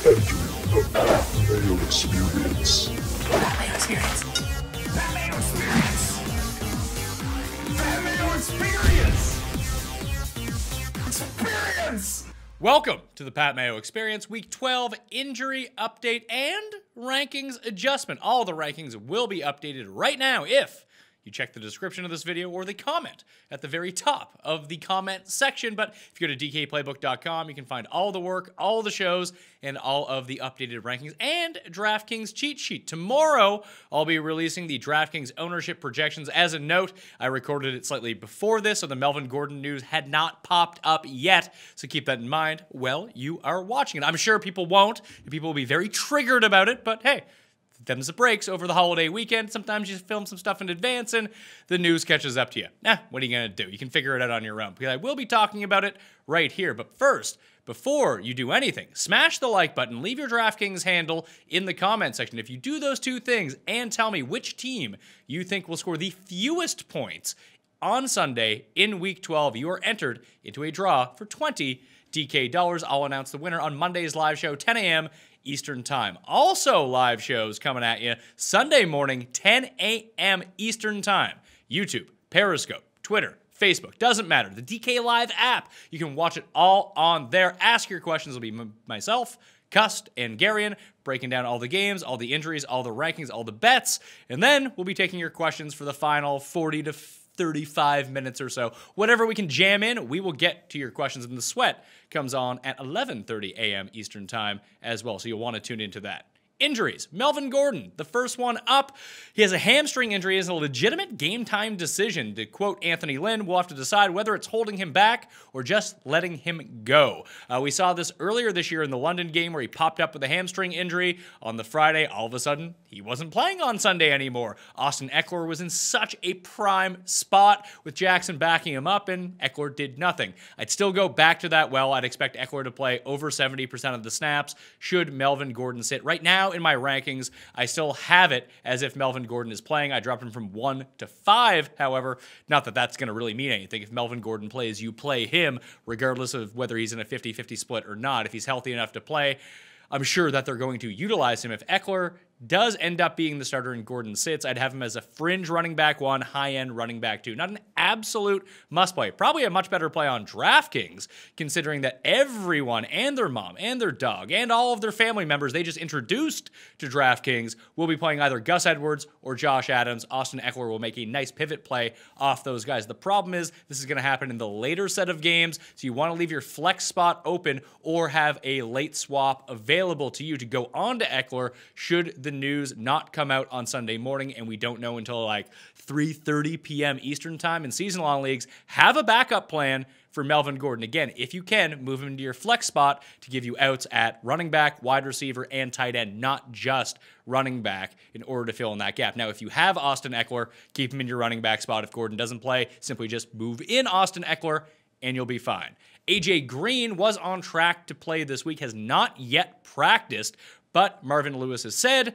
The Mayo Experience. Mayo Experience. Mayo Experience. Mayo Experience. Experience. Welcome to the Pat Mayo Experience, Week 12 injury update and rankings adjustment. All the rankings will be updated right now if you check the description of this video or the comment at the very top of the comment section. But if you go to dkplaybook.com, you can find all the work, all the shows, and all of the updated rankings and DraftKings cheat sheet. Tomorrow, I'll be releasing the DraftKings ownership projections. As a note, I recorded it slightly before this, so the Melvin Gordon news had not popped up yet. So keep that in mind while you are watching it. I'm sure people won't, and people will be very triggered about it, but hey, them's the breaks over the holiday weekend. Sometimes you film some stuff in advance and the news catches up to you. What are you going to do? You can figure it out on your own, because I will be talking about it right here. But first, before you do anything, smash the like button, leave your DraftKings handle in the comment section. If you do those two things and tell me which team you think will score the fewest points on Sunday in Week 12, you are entered into a draw for $20 DK. I'll announce the winner on Monday's live show, 10 a.m. Eastern Time. Also live shows coming at you Sunday morning, 10 a.m. Eastern Time. YouTube, Periscope, Twitter, Facebook, doesn't matter. The DK Live app, you can watch it all on there. Ask your questions. It'll be myself, Cust, and Garion breaking down all the games, all the injuries, all the rankings, all the bets, and then we'll be taking your questions for the final 40 to 35 minutes or so. Whatever we can jam in, we will get to your questions, and the sweat comes on at 11:30 a.m. Eastern Time as well, so you'll want to tune into that. Injuries. Melvin Gordon, the first one up. He has a hamstring injury. It's a legitimate game-time decision. To quote Anthony Lynn, we'll have to decide whether it's holding him back or just letting him go. We saw this earlier this year in the London game where he popped up with a hamstring injury. On the Friday, all of a sudden, he wasn't playing on Sunday anymore. Austin Ekeler was in such a prime spot with Jackson backing him up, and Ekeler did nothing. I'd still go back to that well. I'd expect Ekeler to play over 70% of the snaps should Melvin Gordon sit. Right now, in my rankings, I still have it as if Melvin Gordon is playing. I dropped him from 1 to 5, however. Not that that's going to really mean anything. If Melvin Gordon plays, you play him, regardless of whether he's in a 50-50 split or not. If he's healthy enough to play, I'm sure that they're going to utilize him. If Ekeler does end up being the starter and Gordon sits, I'd have him as a fringe running back 1, high-end running back 2. Not an absolute must-play. Probably a much better play on DraftKings, considering that everyone and their mom and their dog and all of their family members they just introduced to DraftKings will be playing either Gus Edwards or Josh Adams. Austin Ekeler will make a nice pivot play off those guys. The problem is this is going to happen in the later set of games, so you want to leave your flex spot open or have a late swap available to you to go on to Ekeler should the news not come out on Sunday morning, and we don't know until like 3:30 p.m. Eastern Time. In season-long leagues, have a backup plan for Melvin Gordon. Again, if you can, move him into your flex spot to give you outs at running back, wide receiver, and tight end, not just running back, in order to fill in that gap. Now, if you have Austin Ekeler, keep him in your running back spot. If Gordon doesn't play, simply just move in Austin Ekeler, and you'll be fine. AJ Green was on track to play this week, has not yet practiced, but Marvin Lewis has said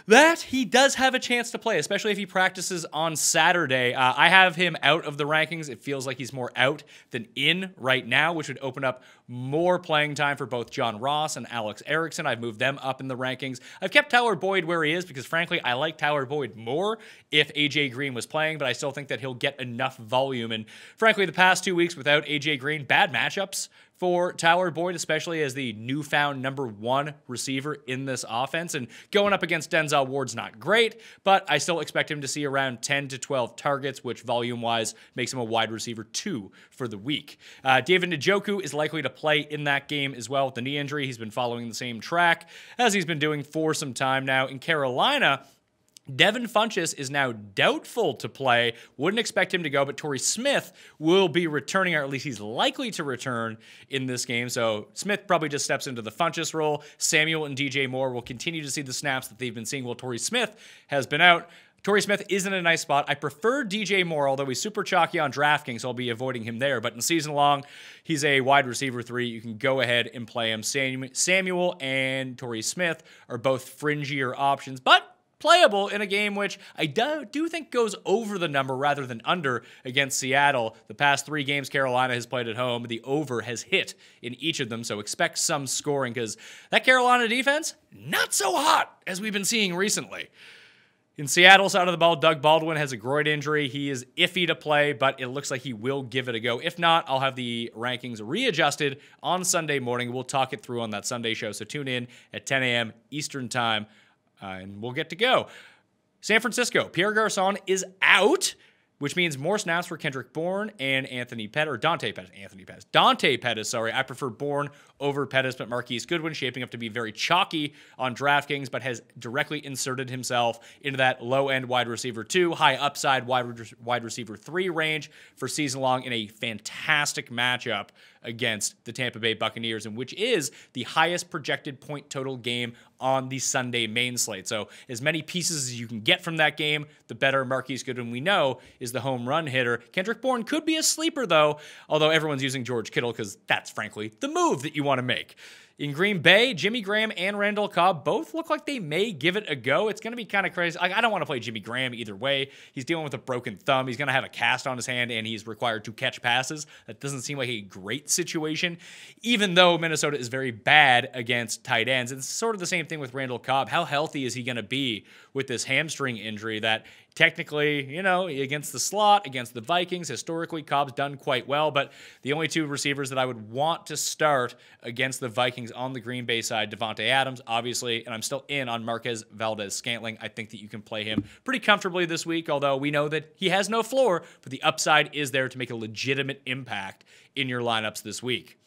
that he does have a chance to play, especially if he practices on Saturday. I have him out of the rankings. It feels like he's more out than in right now, which would open up more playing time for both John Ross and Alex Erickson. I've moved them up in the rankings. I've kept Tyler Boyd where he is because, frankly, I like Tyler Boyd more if AJ Green was playing, but I still think that he'll get enough volume. And, frankly, the past 2 weeks without AJ Green, bad matchups for Tyler Boyd, especially as the newfound #1 receiver in this offense. And going up against Denzel Ward's not great, but I still expect him to see around 10 to 12 targets, which volume-wise makes him a wide receiver 2 for the week. David Njoku is likely to play in that game as well with the knee injury. He's been following the same track as he's been doing for some time now. In Carolina, Devin Funchess is now doubtful to play. Wouldn't expect him to go, but Torrey Smith will be returning, or at least he's likely to return in this game. So Smith probably just steps into the Funchess role. Samuel and DJ Moore will continue to see the snaps that they've been seeing while Torrey Smith has been out. Torrey Smith is in a nice spot. I prefer DJ Moore, although he's super chalky on DraftKings, so I'll be avoiding him there. But in season long, he's a wide receiver 3. You can go ahead and play him. Samuel and Torrey Smith are both fringier options, but playable in a game which I do think goes over the number rather than under against Seattle. The past 3 games Carolina has played at home, the over has hit in each of them, so expect some scoring because that Carolina defense, not so hot as we've been seeing recently. In Seattle's side of the ball, Doug Baldwin has a groin injury. He is iffy to play, but it looks like he will give it a go. If not, I'll have the rankings readjusted on Sunday morning. We'll talk it through on that Sunday show, so tune in at 10 a.m. Eastern Time. And we'll get to go. San Francisco, Pierre Garçon is out, which means more snaps for Kendrick Bourne and Dante Pettis, sorry. I prefer Bourne over Pettis, but Marquise Goodwin shaping up to be very chalky on DraftKings, but has directly inserted himself into that low-end wide receiver 2, high upside wide receiver 3 range for season long in a fantastic matchup against the Tampa Bay Buccaneers, and which is the highest projected point total game on the Sunday main slate. So as many pieces as you can get from that game, the better. Marquise Goodwin, we know, is the home run hitter. Kendrick Bourne could be a sleeper, though, although everyone's using George Kittle because that's, frankly, the move that you want to make. In Green Bay, Jimmy Graham and Randall Cobb both look like they may give it a go. It's going to be kind of crazy. I don't want to play Jimmy Graham either way. He's dealing with a broken thumb. He's going to have a cast on his hand, and he's required to catch passes. That doesn't seem like a great situation, even though Minnesota is very bad against tight ends. It's sort of the same thing with Randall Cobb. How healthy is he going to be with this hamstring injury that technically, you know, against the slot, against the Vikings, historically, Cobb's done quite well, but the only 2 receivers that I would want to start against the Vikings on the Green Bay side, Devontae Adams, obviously, and I'm still in on Marquez Valdez-Scantling. I think that you can play him pretty comfortably this week, although we know that he has no floor, but the upside is there to make a legitimate impact in your lineups this week.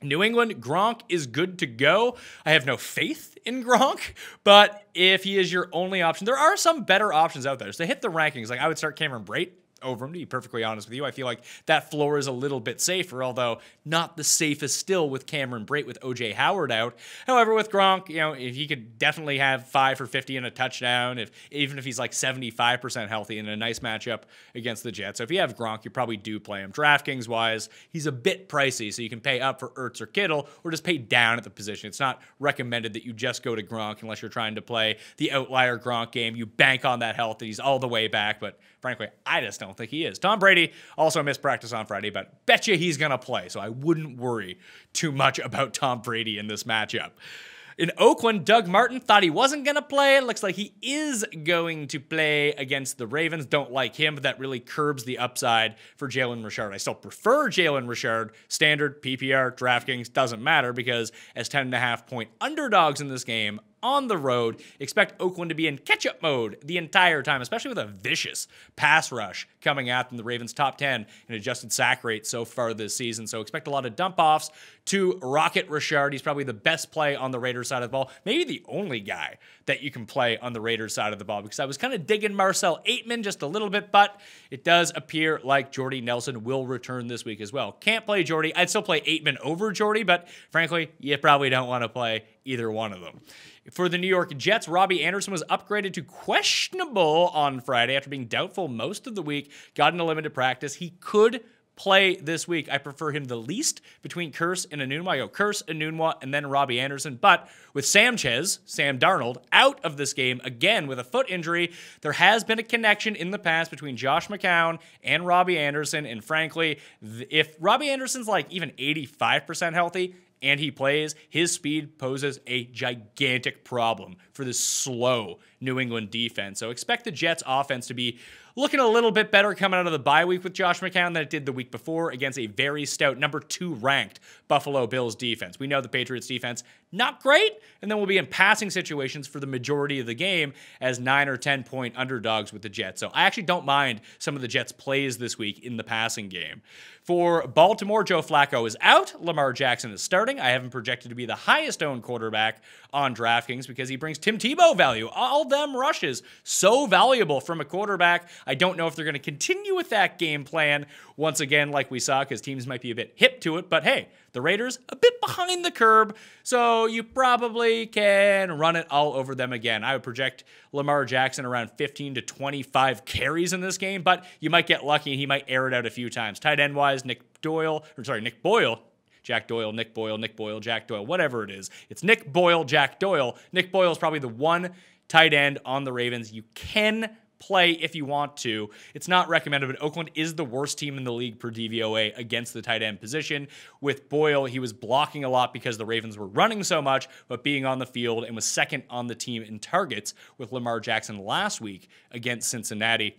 New England, Gronk is good to go. I have no faith in Gronk, but if he is your only option, there are some better options out there. So to hit the rankings, like I would start Cameron Brate over him, to be perfectly honest with you. I feel like that floor is a little bit safer, although not the safest still with Cameron Brate with O.J. Howard out. However, with Gronk, you know, if he could definitely have 5 for 50 and a touchdown, even if he's like 75% healthy in a nice matchup against the Jets. So if you have Gronk, you probably do play him. DraftKings-wise, he's a bit pricey, so you can pay up for Ertz or Kittle or just pay down at the position. It's not recommended that you just go to Gronk unless you're trying to play the outlier Gronk game. You bank on that health that he's all the way back, but frankly, I just don't think he is. Tom Brady also missed practice on Friday, but betcha he's going to play, so I wouldn't worry too much about Tom Brady in this matchup. In Oakland, Doug Martin thought he wasn't going to play. It looks like he is going to play against the Ravens. Don't like him, but that really curbs the upside for Jalen Richard. I still prefer Jalen Richard. Standard, PPR, DraftKings, doesn't matter because as 10.5-point underdogs in this game, on the road, expect Oakland to be in catch-up mode the entire time, especially with a vicious pass rush coming at them. The Ravens top 10 in adjusted sack rate so far this season, so expect a lot of dump-offs to Rocket Richard. He's probably the best play on the Raiders side of the ball, maybe the only guy that you can play on the Raiders side of the ball, because I was kind of digging Marcel Aitman just a little bit, but it does appear like Jordy Nelson will return this week as well. Can't play Jordy. I'd still play Aitman over Jordy, but frankly, you probably don't want to play either one of them. For the New York Jets, Robbie Anderson was upgraded to questionable on Friday after being doubtful most of the week. Got into limited practice. He could play this week. I prefer him the least between Curse and Enunwa. I go Curse, Enunwa, and then Robbie Anderson. But with Sam Darnold, out of this game again with a foot injury, there has been a connection in the past between Josh McCown and Robbie Anderson. And frankly, if Robbie Anderson's like even 85% healthy, and he plays, his speed poses a gigantic problem for this slow New England defense. So expect the Jets offense to be looking a little bit better coming out of the bye week with Josh McCown than it did the week before against a very stout number 2 ranked Buffalo Bills defense. We know the Patriots defense, not great, and then we'll be in passing situations for the majority of the game as 9 or 10 point underdogs with the Jets. So I actually don't mind some of the Jets' plays this week in the passing game. For Baltimore, Joe Flacco is out. Lamar Jackson is starting. I have him projected to be the highest owned quarterback on DraftKings because he brings Tim Tebow value. All them rushes, so valuable from a quarterback. I don't know if they're going to continue with that game plan once again like we saw because teams might be a bit hip to it. But hey, the Raiders a bit behind the curve, so you probably can run it all over them again. I would project Lamar Jackson around 15 to 25 carries in this game, but you might get lucky and he might air it out a few times. Tight end-wise, Nick Boyle, Jack Doyle, Nick Boyle, Jack Doyle, whatever it is. It's Nick Boyle, Jack Doyle. Nick Boyle is probably the one tight end on the Ravens. You can play if you want to. It's not recommended, but Oakland is the worst team in the league per DVOA against the tight end position. With Boyle, he was blocking a lot because the Ravens were running so much, but being on the field, and was second on the team in targets with Lamar Jackson last week against Cincinnati.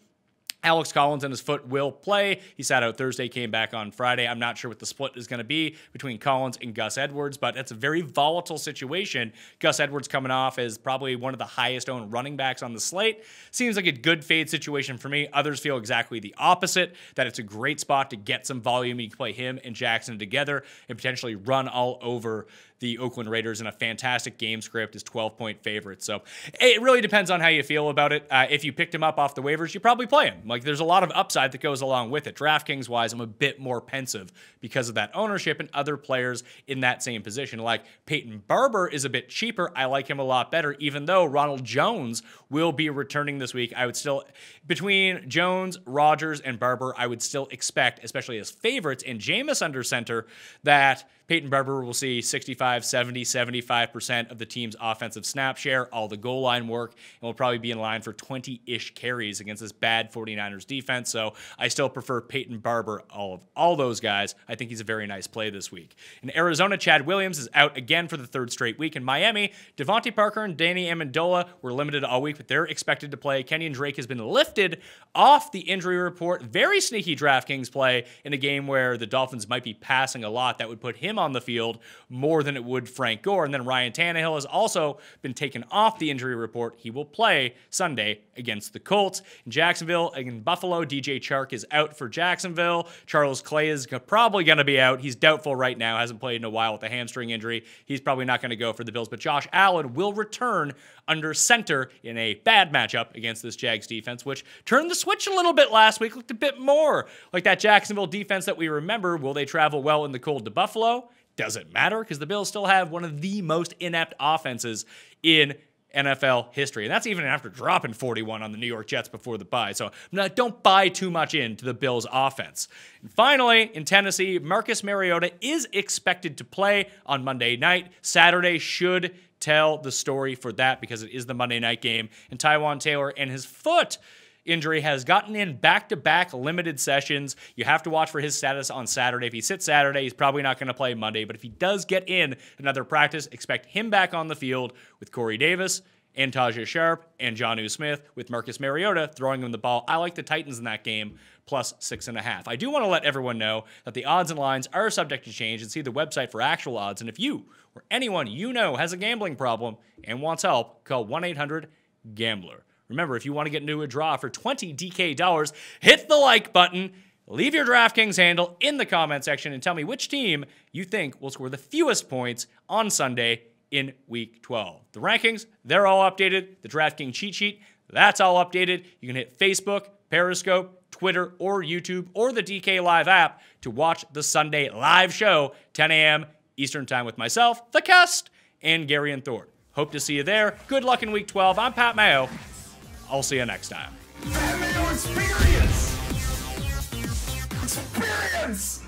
Alex Collins and his foot will play. He sat out Thursday, came back on Friday. I'm not sure what the split is going to be between Collins and Gus Edwards, but it's a very volatile situation. Gus Edwards coming off as probably one of the highest owned running backs on the slate. Seems like a good fade situation for me. Others feel exactly the opposite, that it's a great spot to get some volume. You can play him and Jackson together and potentially run all over the Oakland Raiders in a fantastic game script as 12-point favorites. So it really depends on how you feel about it. If you picked him up off the waivers, you probably play him. Like, there's a lot of upside that goes along with it. DraftKings-wise, I'm a bit more pensive because of that ownership and other players in that same position. Like Peyton Barber is a bit cheaper. I like him a lot better, even though Ronald Jones will be returning this week. I would still, between Jones, Rodgers, and Barber, I would still expect, especially as favorites in Jameis under center, that Peyton Barber will see 65, 70, 75% of the team's offensive snap share, all the goal line work, and will probably be in line for 20-ish carries against this bad 49ers defense. So I still prefer Peyton Barber, all those guys. I think he's a very nice play this week. In Arizona, Chad Williams is out again for the third straight week. In Miami, Devontae Parker and Danny Amendola were limited all week, but they're expected to play. Kenyon Drake has been lifted off the injury report. Very sneaky DraftKings play in a game where the Dolphins might be passing a lot. That would put him on the field more than it would Frank Gore. And then Ryan Tannehill has also been taken off the injury report. He will play Sunday against the Colts. In Jacksonville, in Buffalo, DJ Chark is out for Jacksonville. Charles Clay is probably going to be out. He's doubtful right now. Hasn't played in a while with a hamstring injury. He's probably not going to go for the Bills. But Josh Allen will return under center in a bad matchup against this Jags defense, which turned the switch a little bit last week. Looked a bit more like that Jacksonville defense that we remember. Will they travel well in the cold to Buffalo? Doesn't matter, because the Bills still have one of the most inept offenses in NFL history. And that's even after dropping 41 on the New York Jets before the bye. So don't buy too much into the Bills' offense. And finally, in Tennessee, Marcus Mariota is expected to play on Monday night. Saturday should tell the story for that, because it is the Monday night game. And Tywan Taylor and his foot injury has gotten in back-to-back limited sessions. You have to watch for his status on Saturday. If he sits Saturday, he's probably not going to play Monday. But if he does get in another practice, expect him back on the field with Corey Davis and Tajay Sharp and Jonnu Smith, with Marcus Mariota throwing him the ball. I like the Titans in that game, plus 6.5. I do want to let everyone know that the odds and lines are subject to change, and see the website for actual odds. And if you or anyone you know has a gambling problem and wants help, call 1-800-GAMBLER. Remember, if you want to get into a draw for $20 DK, hit the like button, leave your DraftKings handle in the comment section, and tell me which team you think will score the fewest points on Sunday in Week 12. The rankings, they're all updated. The DraftKings cheat sheet, that's all updated. You can hit Facebook, Periscope, Twitter, or YouTube, or the DK Live app to watch the Sunday live show, 10 a.m. Eastern Time, with myself, The Cust, and Gary and Thor. Hope to see you there. Good luck in Week 12. I'm Pat Mayo. I'll see you next time. Mayo experience! Experience!